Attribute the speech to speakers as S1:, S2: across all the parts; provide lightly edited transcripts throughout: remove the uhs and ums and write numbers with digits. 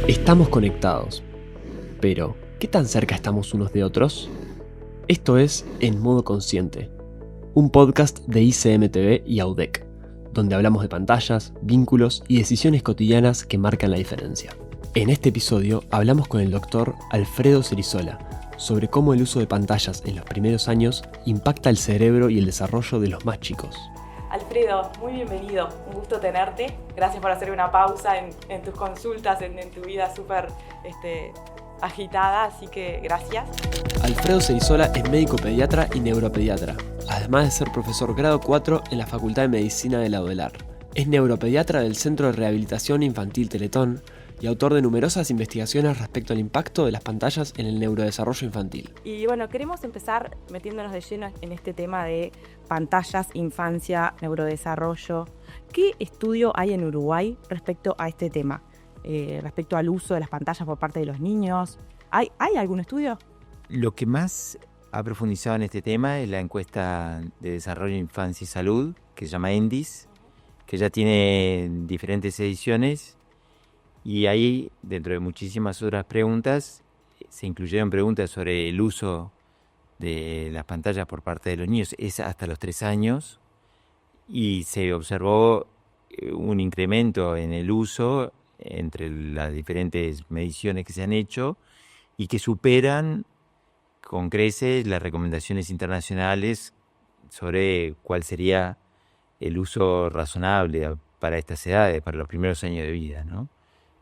S1: Estamos conectados, pero ¿qué tan cerca estamos unos de otros? Esto es En Modo Consciente, un podcast de ICM-TV y AUDEC, donde hablamos de pantallas, vínculos y decisiones cotidianas que marcan la diferencia. En este episodio hablamos con el doctor Alfredo Cerizola sobre cómo el uso de pantallas en los primeros años impacta el cerebro y el desarrollo de los más chicos.
S2: Alfredo, muy bienvenido, un gusto tenerte. Gracias por hacer una pausa en tus consultas, en tu vida súper agitada, así que gracias.
S1: Alfredo Cerizola es médico pediatra y neuropediatra, además de ser profesor grado 4 en la Facultad de Medicina de la UDELAR. Es neuropediatra del Centro de Rehabilitación Infantil Teletón y autor de numerosas investigaciones respecto al impacto de las pantallas en el neurodesarrollo infantil.
S2: Y bueno, queremos empezar metiéndonos de lleno en este tema de pantallas, infancia, neurodesarrollo. ¿Qué estudio hay en Uruguay respecto a este tema? Respecto al uso de las pantallas por parte de los niños. ¿Hay algún estudio?
S3: Lo que más ha profundizado en este tema es la encuesta de desarrollo de infancia y salud, que se llama ENDIS, que ya tiene diferentes ediciones, y ahí, dentro de muchísimas otras preguntas, se incluyeron preguntas sobre el uso de las pantallas por parte de los niños, es hasta los 3 años, y se observó un incremento en el uso entre las diferentes mediciones que se han hecho y que superan con creces las recomendaciones internacionales sobre cuál sería el uso razonable para estas edades, para los primeros años de vida, ¿no?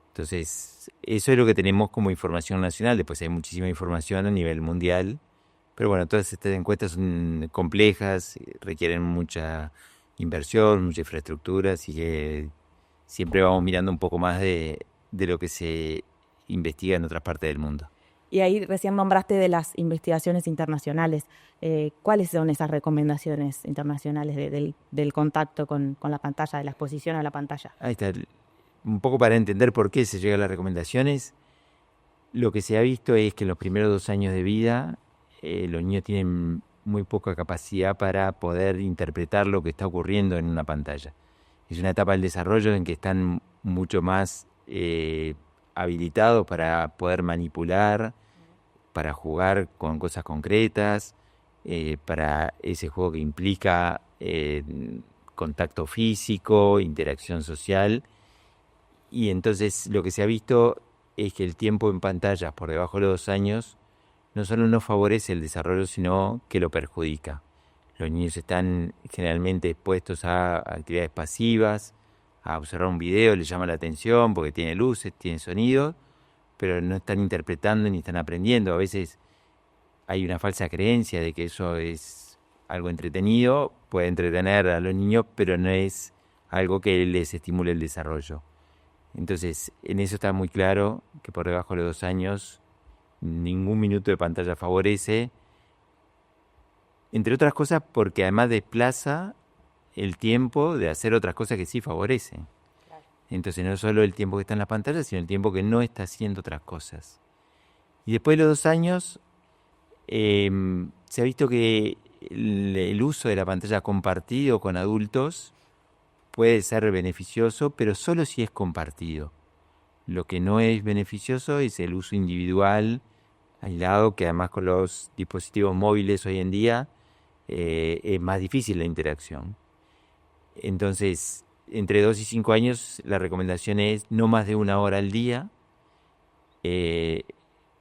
S3: Entonces, eso es lo que tenemos como información nacional. Después hay muchísima información a nivel mundial, pero bueno, todas estas encuestas son complejas, requieren mucha inversión, mucha infraestructura, así que siempre vamos mirando un poco más de lo que se investiga en otras partes del mundo.
S2: Y ahí recién nombraste de las investigaciones internacionales. ¿Cuáles son esas recomendaciones internacionales del contacto con la pantalla, de la exposición a la pantalla?
S3: Ahí está. Un poco para entender por qué se llega a las recomendaciones, lo que se ha visto es que en los primeros 2 años de vida los niños tienen muy poca capacidad para poder interpretar lo que está ocurriendo en una pantalla. Es una etapa del desarrollo en que están mucho más habilitados para poder manipular, para jugar con cosas concretas, para ese juego que implica contacto físico, interacción social. Y entonces lo que se ha visto es que el tiempo en pantallas por debajo de los 2 años no solo no favorece el desarrollo, sino que lo perjudica. Los niños están generalmente expuestos a actividades pasivas, a observar un video, les llama la atención porque tiene luces, tiene sonidos, pero no están interpretando ni están aprendiendo. A veces hay una falsa creencia de que eso es algo entretenido, puede entretener a los niños, pero no es algo que les estimule el desarrollo. Entonces, en eso está muy claro que por debajo de los 2 años ningún minuto de pantalla favorece, entre otras cosas porque además desplaza el tiempo de hacer otras cosas que sí favorecen. Claro. Entonces, no solo el tiempo que está en la pantalla, sino el tiempo que no está haciendo otras cosas. Y después de los 2 años, se ha visto que el uso de la pantalla compartido con adultos puede ser beneficioso, pero solo si es compartido. Lo que no es beneficioso es el uso individual, aislado, que además con los dispositivos móviles hoy en día es más difícil la interacción. Entonces, entre 2 y 5 años la recomendación es no más de 1 hora al día,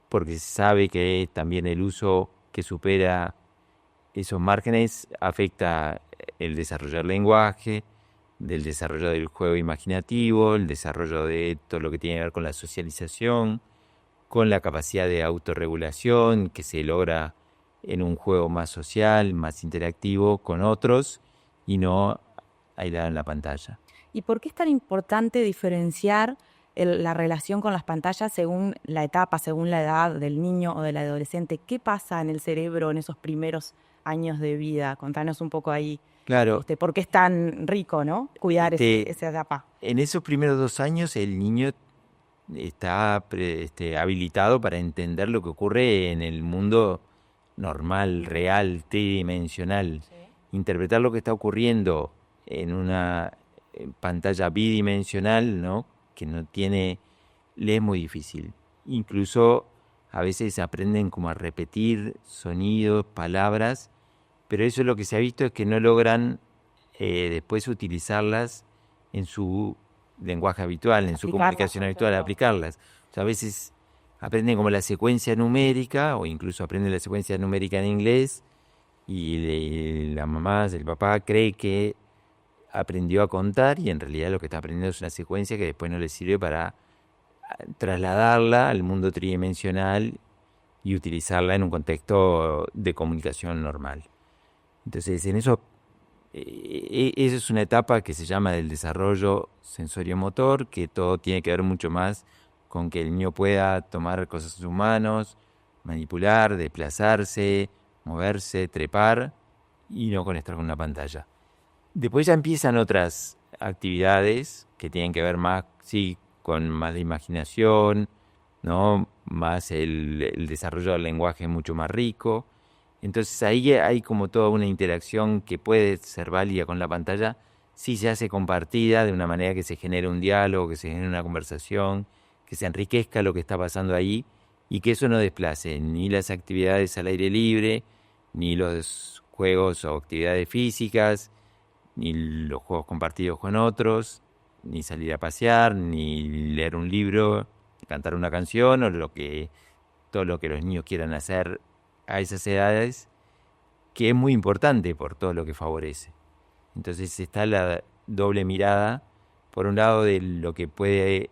S3: porque se sabe que también el uso que supera esos márgenes afecta el desarrollo del lenguaje, del desarrollo del juego imaginativo, el desarrollo de todo lo que tiene que ver con la socialización, con la capacidad de autorregulación que se logra en un juego más social, más interactivo con otros y no aislado en la pantalla.
S2: ¿Y por qué es tan importante diferenciar la relación con las pantallas según la etapa, según la edad del niño o del adolescente? ¿Qué pasa en el cerebro en esos primeros años de vida? Contanos un poco ahí.
S3: Claro.
S2: ¿Por qué es tan rico, ¿no? Cuidar esa etapa?
S3: En esos primeros 2 años el niño está habilitado para entender lo que ocurre en el mundo normal, real, tridimensional. Sí. Interpretar lo que está ocurriendo en una pantalla bidimensional, ¿no? Que no tiene le es muy difícil. Incluso a veces aprenden como a repetir sonidos, palabras, pero eso lo que se ha visto es que no logran después utilizarlas en su lenguaje habitual, en su comunicación habitual, aplicarlas. O sea, a veces aprenden como la secuencia numérica o incluso aprenden la secuencia numérica en inglés y la mamá, el papá cree que aprendió a contar y en realidad lo que está aprendiendo es una secuencia que después no le sirve para trasladarla al mundo tridimensional y utilizarla en un contexto de comunicación normal. Entonces, en eso, esa es una etapa que se llama del desarrollo sensoriomotor, que todo tiene que ver mucho más con que el niño pueda tomar cosas en sus manos, manipular, desplazarse, moverse, trepar y no con estar con una pantalla. Después ya empiezan otras actividades que tienen que ver más, sí, con más la imaginación, ¿no? Más el desarrollo del lenguaje mucho más rico. Entonces ahí hay como toda una interacción que puede ser válida con la pantalla si se hace compartida de una manera que se genere un diálogo, que se genere una conversación, que se enriquezca lo que está pasando ahí y que eso no desplace ni las actividades al aire libre, ni los juegos o actividades físicas, ni los juegos compartidos con otros, ni salir a pasear, ni leer un libro, cantar una canción o todo lo que los niños quieran hacer a esas edades, que es muy importante por todo lo que favorece. Entonces está la doble mirada, por un lado de lo que puede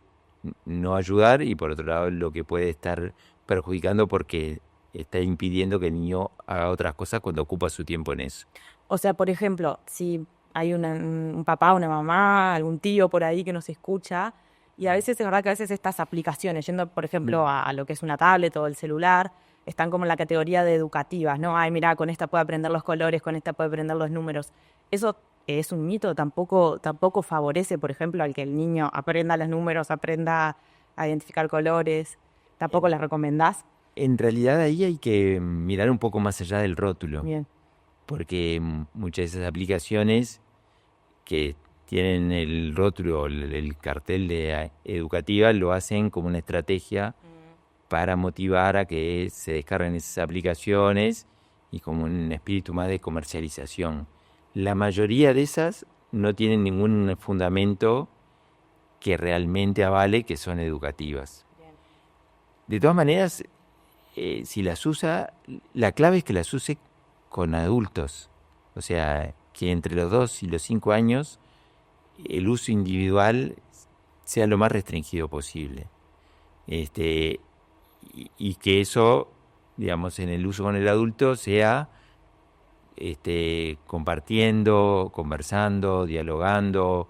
S3: no ayudar y por otro lado lo que puede estar perjudicando porque está impidiendo que el niño haga otras cosas cuando ocupa su tiempo en eso.
S2: O sea, por ejemplo, si hay un papá, una mamá, algún tío por ahí que nos escucha, y a veces es verdad que a veces estas aplicaciones, yendo por ejemplo a lo que es una tablet o el celular, están como en la categoría de educativas, ¿no? Ay, mira, con esta puede aprender los colores, con esta puede aprender los números. Eso es un mito, tampoco favorece, por ejemplo, al que el niño aprenda los números, aprenda a identificar colores. ¿Tampoco les recomendás?
S3: En realidad ahí hay que mirar un poco más allá del rótulo.
S2: Bien.
S3: Porque muchas de esas aplicaciones que tienen el rótulo, el cartel de educativa, lo hacen como una estrategia para motivar a que se descarguen esas aplicaciones y como un espíritu más de comercialización. La mayoría de esas no tienen ningún fundamento que realmente avale que son educativas. Bien. De todas maneras, si las usa, la clave es que las use con adultos, o sea, que entre los 2 y los 5 años el uso individual sea lo más restringido posible. Y que eso, digamos, en el uso con el adulto sea compartiendo, conversando, dialogando,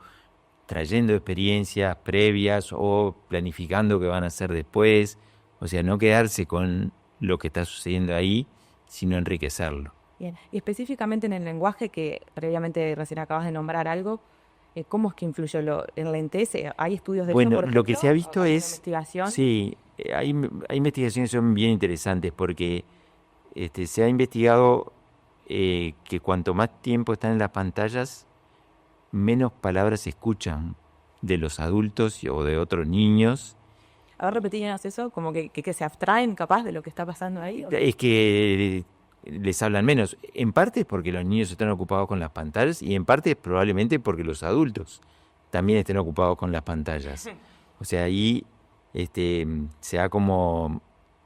S3: trayendo experiencias previas o planificando qué van a hacer después. O sea, no quedarse con lo que está sucediendo ahí, sino enriquecerlo.
S2: Bien. Y específicamente en el lenguaje, que previamente recién acabas de nombrar algo, ¿cómo es que influyó? ¿Enlentece? ¿Hay estudios de eso, por ejemplo?
S3: Lo que se ha visto es...
S2: ¿Investigación?
S3: Sí, hay investigaciones que son bien interesantes porque se ha investigado que cuanto más tiempo están en las pantallas, menos palabras se escuchan de los adultos o de otros niños.
S2: A ver, repetínos eso, como que se abstraen capaz de lo que está pasando ahí.
S3: Es que les hablan menos. En parte es porque los niños están ocupados con las pantallas y en parte probablemente porque los adultos también estén ocupados con las pantallas. O sea, ahí se ha como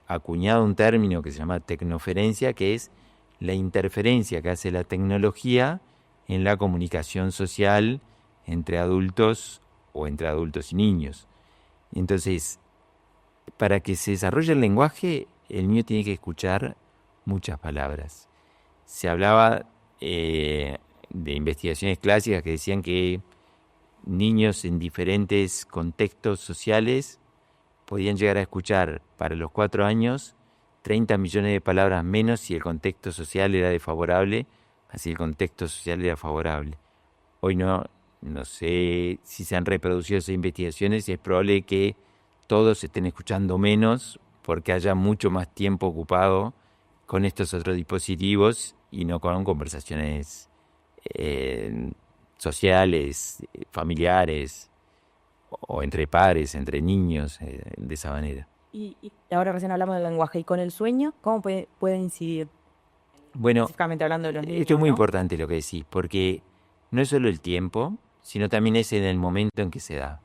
S3: acuñado un término que se llama tecnoferencia, que es la interferencia que hace la tecnología en la comunicación social entre adultos o entre adultos y niños. Entonces, para que se desarrolle el lenguaje, el niño tiene que escuchar muchas palabras. Se hablaba de investigaciones clásicas que decían que niños en diferentes contextos sociales podían llegar a escuchar para los 4 años 30 millones de palabras menos si el contexto social era desfavorable, así el contexto social era favorable. Hoy no sé si se han reproducido esas investigaciones y es probable que todos estén escuchando menos porque haya mucho más tiempo ocupado con estos otros dispositivos y no con conversaciones sociales, familiares. o entre pares, entre niños, de esa manera.
S2: Y ahora recién hablamos del lenguaje. ¿Y con el sueño? ¿Cómo puede incidir?
S3: Bueno,
S2: Específicamente hablando de los niños,
S3: esto es muy
S2: ¿no?
S3: importante lo que decís, porque no es solo el tiempo, sino también es en el momento en que se da.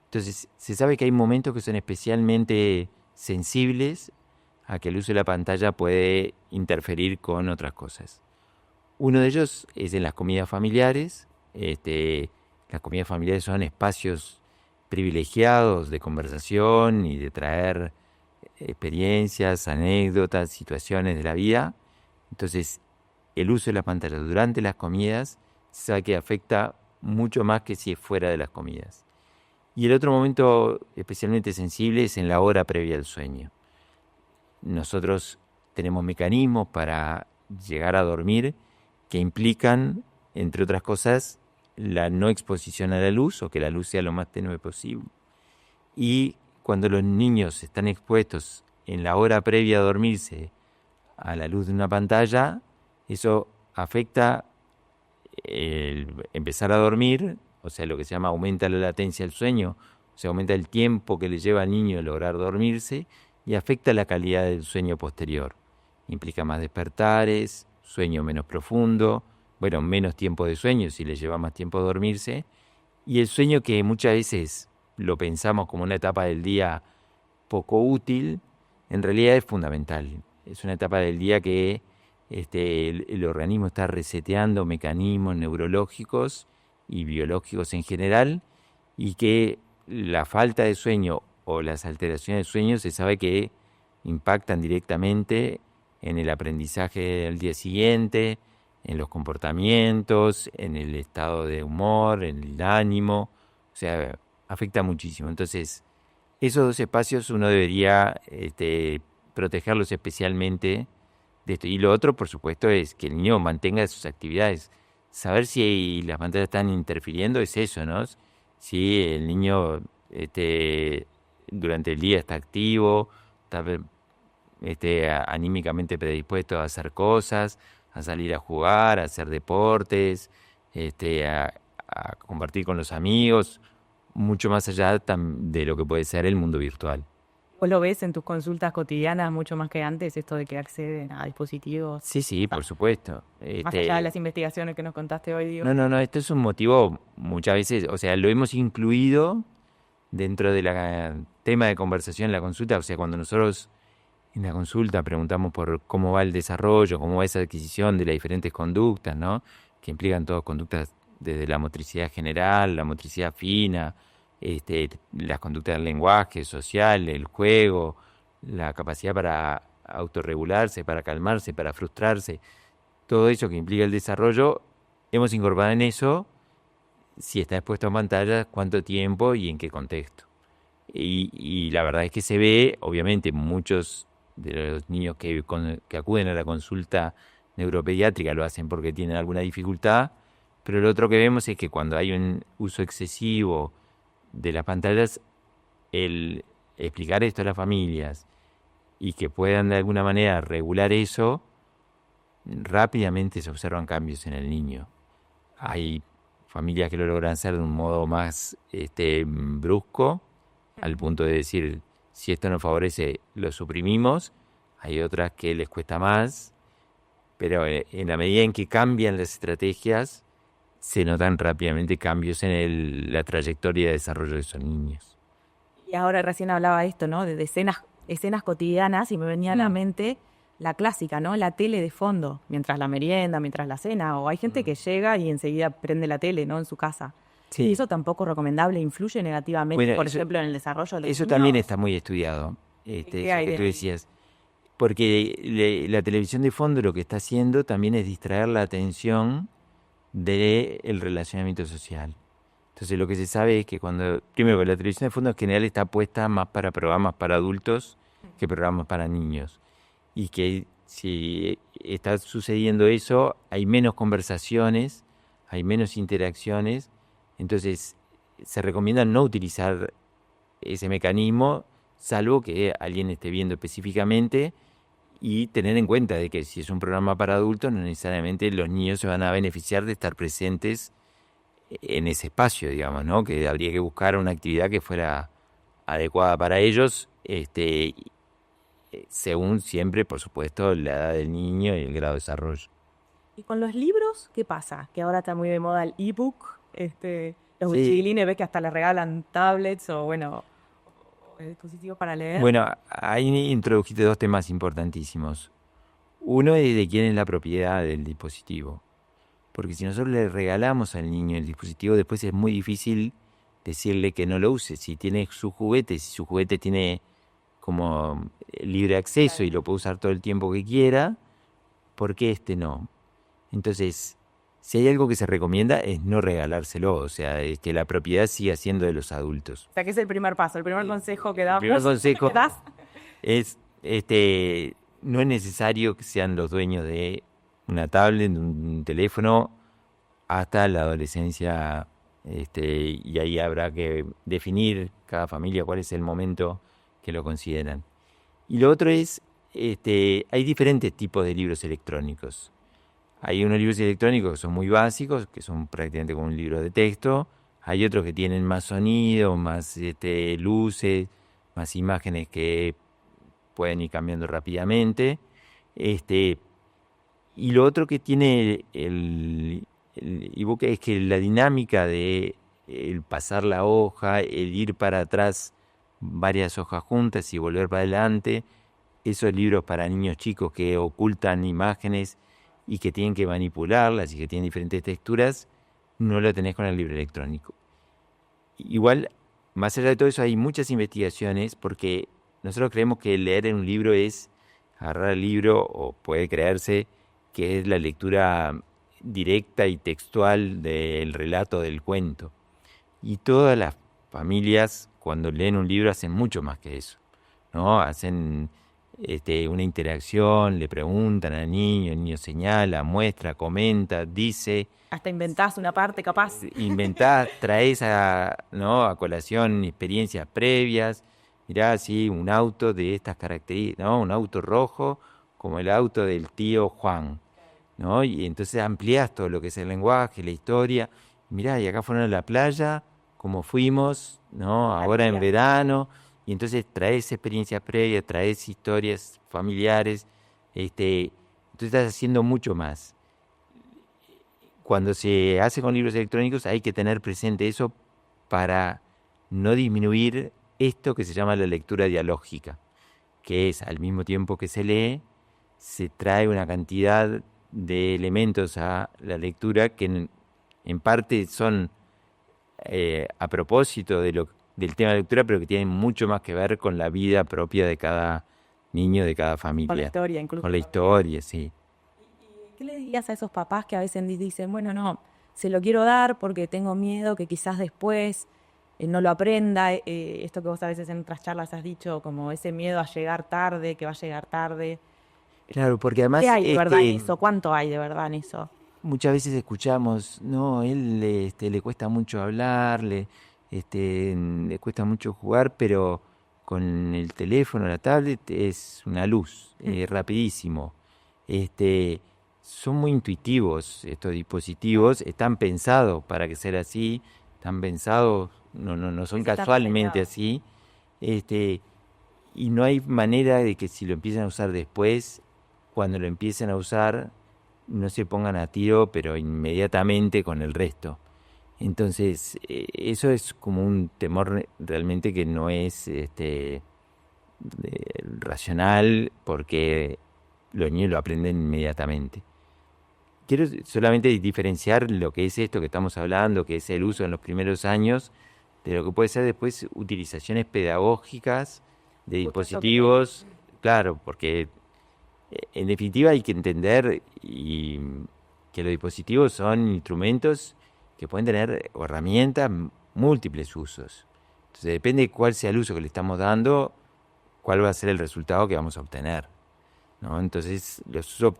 S3: Entonces, se sabe que hay momentos que son especialmente sensibles a que el uso de la pantalla puede interferir con otras cosas. Uno de ellos es en las comidas familiares. Las comidas familiares son espacios privilegiados de conversación y de traer experiencias, anécdotas, situaciones de la vida. Entonces, el uso de la pantalla durante las comidas se sabe que afecta mucho más que si es fuera de las comidas. Y el otro momento especialmente sensible es en la hora previa al sueño. Nosotros tenemos mecanismos para llegar a dormir que implican, entre otras cosas, la no exposición a la luz, o que la luz sea lo más tenue posible. Y cuando los niños están expuestos en la hora previa a dormirse a la luz de una pantalla, eso afecta el empezar a dormir, o sea, lo que se llama aumenta la latencia del sueño, o sea, aumenta el tiempo que le lleva al niño a lograr dormirse, y afecta la calidad del sueño posterior. Implica más despertares, sueño menos profundo, bueno, menos tiempo de sueño si le lleva más tiempo a dormirse, y el sueño, que muchas veces lo pensamos como una etapa del día poco útil, en realidad es fundamental. Es una etapa del día que el organismo está reseteando mecanismos neurológicos y biológicos en general, y que la falta de sueño o las alteraciones de sueño se sabe que impactan directamente en el aprendizaje del día siguiente, en los comportamientos, en el estado de humor, en el ánimo, o sea, afecta muchísimo. Entonces, esos dos espacios uno debería protegerlos especialmente de esto. Y lo otro, por supuesto, es que el niño mantenga sus actividades. Saber si las pantallas están interfiriendo es eso, ¿no? Si el niño durante el día está activo, está anímicamente predispuesto a hacer cosas, a salir a jugar, a hacer deportes, a compartir con los amigos, mucho más allá de lo que puede ser el mundo virtual.
S2: ¿Vos lo ves en tus consultas cotidianas mucho más que antes, esto de que acceden a dispositivos?
S3: Sí, por supuesto.
S2: Más allá de las investigaciones que nos contaste hoy, digo.
S3: No, esto es un motivo muchas veces, o sea, lo hemos incluido dentro del tema de conversación en la consulta. O sea, cuando nosotros en la consulta preguntamos por cómo va el desarrollo, cómo va esa adquisición de las diferentes conductas, ¿no? Que implican todas conductas desde la motricidad general, la motricidad fina, las conductas del lenguaje social, el juego, la capacidad para autorregularse, para calmarse, para frustrarse, todo eso que implica el desarrollo. Hemos incorporado en eso si está expuesto a pantalla, cuánto tiempo y en qué contexto. Y la verdad es que se ve, obviamente, muchos de los niños que acuden a la consulta neuropediátrica lo hacen porque tienen alguna dificultad, pero lo otro que vemos es que cuando hay un uso excesivo de las pantallas, el explicar esto a las familias y que puedan de alguna manera regular eso, rápidamente se observan cambios en el niño. Hay familias que lo logran hacer de un modo más brusco, al punto de decir, si esto nos favorece, lo suprimimos. Hay otras que les cuesta más, pero en la medida en que cambian las estrategias, se notan rápidamente cambios en la trayectoria de desarrollo de esos niños.
S2: Y ahora recién hablaba de esto, ¿no? De escenas cotidianas, y me venía a la mente la clásica, ¿no? La tele de fondo, mientras la merienda, mientras la cena, o hay gente que llega y enseguida prende la tele, ¿no? En su casa.
S3: Sí.
S2: Y eso tampoco recomendable, influye negativamente,
S3: Bueno,
S2: por
S3: eso,
S2: ejemplo, en el desarrollo de los
S3: eso
S2: niños.
S3: también está muy estudiado, eso que tú decías. Porque la televisión de fondo lo que está haciendo también es distraer la atención del relacionamiento social. Entonces lo que se sabe es que primero, la televisión de fondo en general está puesta más para programas para adultos que programas para niños. Y que si está sucediendo eso, hay menos conversaciones, hay menos interacciones. Entonces se recomienda no utilizar ese mecanismo, salvo que alguien esté viendo específicamente, y tener en cuenta de que si es un programa para adultos, no necesariamente los niños se van a beneficiar de estar presentes en ese espacio, digamos, ¿no? Que habría que buscar una actividad que fuera adecuada para ellos, según siempre, por supuesto, la edad del niño y el grado de desarrollo.
S2: ¿Y con los libros qué pasa? Que ahora está muy de moda el ebook, los
S3: Sí.
S2: chiquilines ves que hasta les regalan tablets o dispositivos para leer.
S3: Bueno, ahí introdujiste dos temas importantísimos. Uno es de quién es la propiedad del dispositivo. Porque si nosotros le regalamos al niño el dispositivo, después es muy difícil decirle que no lo use. Si tiene su juguete, si su juguete tiene como libre acceso y lo puede usar todo el tiempo que quiera, ¿por qué este no? Entonces, si hay algo que se recomienda es no regalárselo, o sea, es que la propiedad siga siendo de los adultos.
S2: O sea, que es el primer paso, el primer consejo que damos.
S3: El primer consejo
S2: ¿Das?
S3: es, no es necesario que sean los dueños de una tablet, de un teléfono, hasta la adolescencia, y ahí habrá que definir cada familia cuál es el momento que lo consideran. Y lo otro es, hay diferentes tipos de libros electrónicos. Hay unos libros electrónicos que son muy básicos, que son prácticamente como un libro de texto. Hay otros que tienen más sonido, más luces, más imágenes que pueden ir cambiando rápidamente. Y lo otro que tiene el ebook es que la dinámica de el pasar la hoja, el ir para atrás varias hojas juntas y volver para adelante, esos libros para niños chicos que ocultan imágenes y que tienen que manipularlas y que tienen diferentes texturas, no lo tenés con el libro electrónico. Igual, más allá de todo eso, hay muchas investigaciones porque nosotros creemos que leer en un libro es agarrar el libro, o puede creerse que es la lectura directa y textual del relato del cuento. Y todas las familias, cuando leen un libro, hacen mucho más que eso, ¿no? Hacen una interacción, le preguntan al niño, el niño señala, muestra, comenta, dice.
S2: Hasta inventás una parte capaz.
S3: Inventás, traes a colación experiencias previas. Mirá, sí, un auto de estas características, ¿no? Un auto rojo como el auto del tío Juan, ¿no? Y entonces ampliás todo lo que es el lenguaje, la historia. Mirá, y acá fueron a la playa, como fuimos, ¿no? Ahora en verano. Y entonces traes experiencias previas, traes historias familiares. Entonces estás haciendo mucho más. Cuando se hace con libros electrónicos hay que tener presente eso para no disminuir esto que se llama la lectura dialógica, que es al mismo tiempo que se lee, se trae una cantidad de elementos a la lectura que en parte son a propósito del tema de lectura, pero que tienen mucho más que ver con la vida propia de cada niño, de cada familia.
S2: Con la historia, incluso.
S3: Con la historia, sí.
S2: ¿Qué le dirías a esos papás que a veces dicen, bueno, no, se lo quiero dar porque tengo miedo que quizás después no lo aprenda? Esto que vos a veces en otras charlas has dicho, como ese miedo a llegar tarde, que va a llegar tarde.
S3: Claro, porque además...
S2: ¿Qué hay de verdad en eso? ¿Cuánto hay de verdad en eso?
S3: Muchas veces escuchamos, no, él le cuesta mucho hablar, le cuesta mucho jugar, pero con el teléfono, la tablet, es una luz, rapidísimo. Son muy intuitivos estos dispositivos, están pensados para que sea así, están pensados, no son casualmente así, y no hay manera de que si lo empiezan a usar después, cuando lo empiecen a usar, no se pongan a tiro, pero inmediatamente con el resto. Entonces, eso es como un temor realmente que no es racional, porque los niños lo aprenden inmediatamente. Quiero solamente diferenciar lo que es esto que estamos hablando, que es el uso en los primeros años, de lo que puede ser después utilizaciones pedagógicas de dispositivos. Claro, porque en definitiva hay que entender que los dispositivos son instrumentos que pueden tener herramientas, múltiples usos. Entonces depende de cuál sea el uso que le estamos dando, cuál va a ser el resultado que vamos a obtener, ¿no? Entonces los usos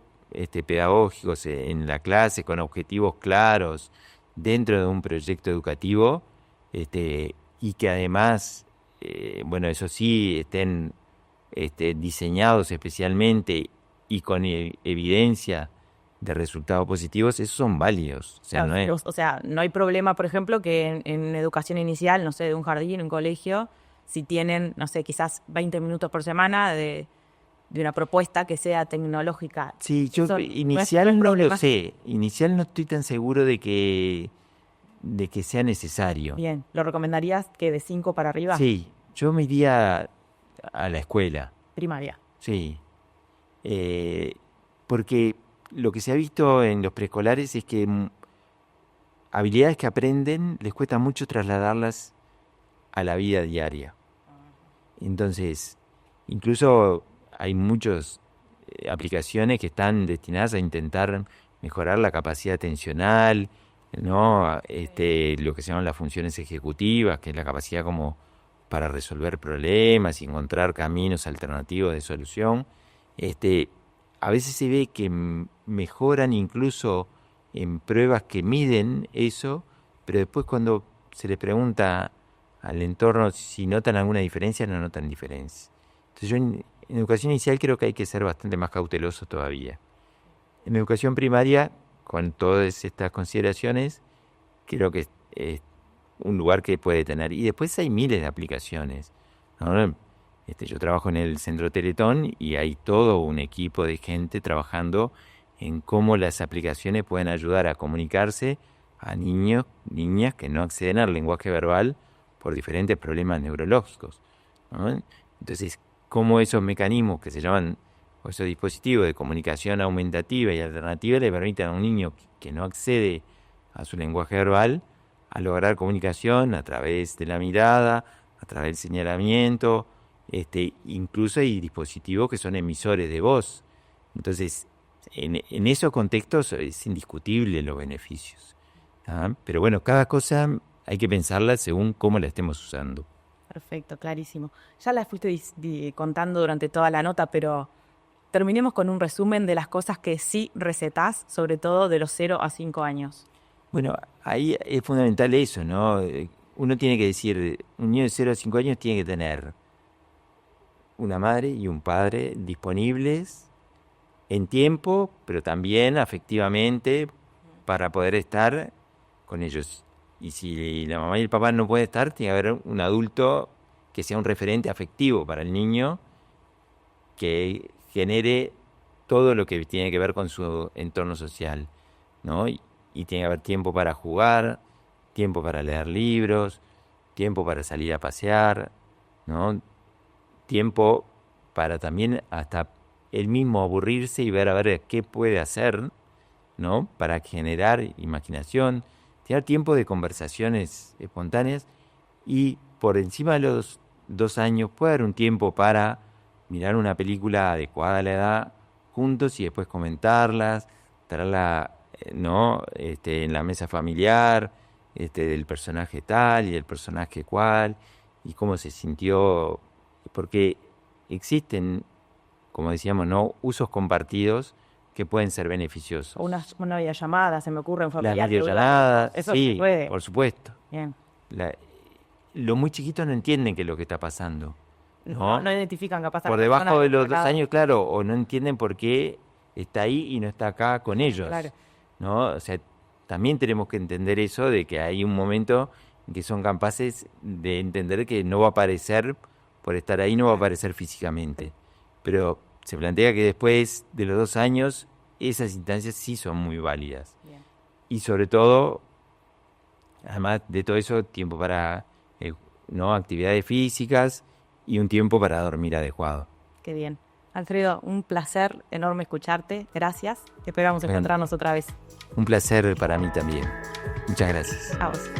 S3: pedagógicos en la clase con objetivos claros dentro de un proyecto educativo, y que además, eso sí, estén diseñados especialmente y con evidencia de resultados positivos, esos son válidos. O sea,
S2: no hay problema, por ejemplo, que en educación inicial, no sé, de un jardín, un colegio, si tienen, no sé, quizás 20 minutos por semana de una propuesta que sea tecnológica.
S3: Sí, yo
S2: Eso
S3: inicial no lo
S2: problema.
S3: sé. Inicial no estoy tan seguro de que sea necesario.
S2: Bien, ¿lo recomendarías que de 5 para arriba?
S3: Sí, yo me iría a la escuela.
S2: Primaria.
S3: Sí. Porque lo que se ha visto en los preescolares es que habilidades que aprenden les cuesta mucho trasladarlas a la vida diaria. Entonces, incluso hay muchas aplicaciones que están destinadas a intentar mejorar la capacidad atencional, ¿no? Lo que se llaman las funciones ejecutivas, que es la capacidad como para resolver problemas y encontrar caminos alternativos de solución. A veces se ve que mejoran incluso en pruebas que miden eso, pero después cuando se le pregunta al entorno si notan alguna diferencia, no notan diferencia. Entonces yo en educación inicial creo que hay que ser bastante más cauteloso todavía. En educación primaria, con todas estas consideraciones, creo que es un lugar que puede tener. Y después hay miles de aplicaciones, ¿no? Yo trabajo en el Centro Teletón y hay todo un equipo de gente trabajando en cómo las aplicaciones pueden ayudar a comunicarse a niños, niñas que no acceden al lenguaje verbal por diferentes problemas neurológicos, ¿no? Entonces, cómo esos mecanismos que se llaman, o esos dispositivos de comunicación aumentativa y alternativa le permiten a un niño que no accede a su lenguaje verbal a lograr comunicación a través de la mirada, a través del señalamiento. Incluso hay dispositivos que son emisores de voz. Entonces, en esos contextos es indiscutible los beneficios. ¿Ah? Pero bueno, cada cosa hay que pensarla según cómo la estemos usando.
S2: Perfecto, clarísimo. Ya la fuiste contando durante toda la nota, pero terminemos con un resumen de las cosas que sí recetás, sobre todo de los 0 a 5 años.
S3: Bueno, ahí es fundamental eso, ¿no? Uno tiene que decir, un niño de 0 a 5 años tiene que tener una madre y un padre disponibles en tiempo, pero también afectivamente para poder estar con ellos. Y si la mamá y el papá no pueden estar, tiene que haber un adulto que sea un referente afectivo para el niño, que genere todo lo que tiene que ver con su entorno social, ¿no? Y tiene que haber tiempo para jugar, tiempo para leer libros, tiempo para salir a pasear, ¿no? Tiempo para también hasta él mismo aburrirse y ver a ver qué puede hacer, ¿no? Para generar imaginación, tener tiempo de conversaciones espontáneas y por encima de los 2 años puede haber un tiempo para mirar una película adecuada a la edad juntos y después comentarlas, traerla, ¿no? En la mesa familiar, del personaje tal y del personaje cual y cómo se sintió, porque existen, como decíamos, ¿no? Usos compartidos que pueden ser beneficiosos.
S2: Una videollamada, se me ocurre en familiar.
S3: Las videollamadas,
S2: eso
S3: sí,
S2: se puede.
S3: por supuesto.
S2: Bien.
S3: Los muy chiquitos no entienden qué es lo que está pasando.
S2: No identifican capaz.
S3: Por debajo de los 2 años, claro, o no entienden por qué está ahí y no está acá con ellos.
S2: Claro.
S3: ¿No? O sea, también tenemos que entender eso de que hay un momento en que son capaces de entender que no va a aparecer, por estar ahí no va a aparecer físicamente. Pero se plantea que después de los 2 años, esas instancias sí son muy válidas.
S2: Bien.
S3: Y sobre todo, además de todo eso, tiempo para ¿no? actividades físicas y un tiempo para dormir adecuado.
S2: Qué bien. Alfredo, un placer enorme escucharte. Gracias. Esperamos encontrarnos otra vez.
S3: Un placer para mí también. Muchas gracias.
S2: A vos.